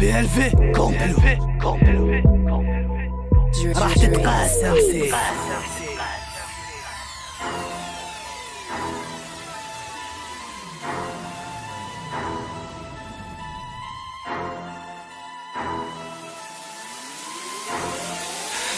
BLV كومبلو راح تتقاسم سي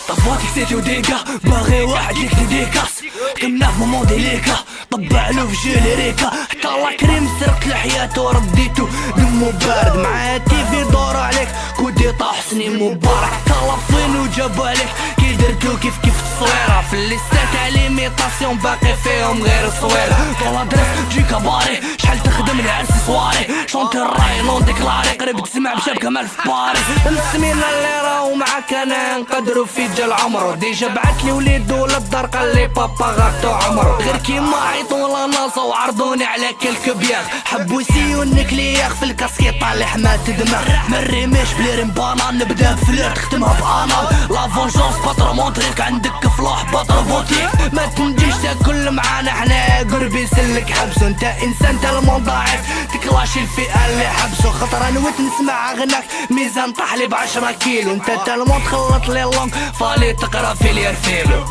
طفوات كسيتي وديكا باغي واحد يكتي ديكاس كنا في مومون ديليكا طبع له في جيلي ريكا حتى الله كريم سرقت لحياته ورديتو دمو بارد مع تيفي دور عليك كودي طاح حسني مبارك حتى الله فين وجابو عليك كي درتو كيف التصويره في الليستات على ميطاسيون باقي فيهم غير الصويره طول درس جي كباري شحال تخدم لي عرسي صواري شونتي الراي نون ديكلاري قريب تسمع بشبكه مال في باري المسمينا اللي راهو معاك انا نقدرو في جال عمرو ديجا بعتلي وليدو للدار قال لي بابا غاكتو عمرو غير كيما عيطو لناصا وعرضوني على كلك بياغ حبو يسيو النكلياغ في الكاسكيط طالع ما تدماغ ما نريميش بلي ريم بانان نبدا بفلير تختمها بانال لا فونجونس باتر مونتريك عندك فلاح باتر بوتيك ما تنجيش تاكل معانا حنا قربي سلك حبسو انت انسان تالمون ضعيف تكلاشي الفئه اللي حبسو خطره نويت نسمع غناك ميزان طاحلي ب10 كيلو انت تالمون تخلط لي اللونغ فالي تقرا في اليرفيلو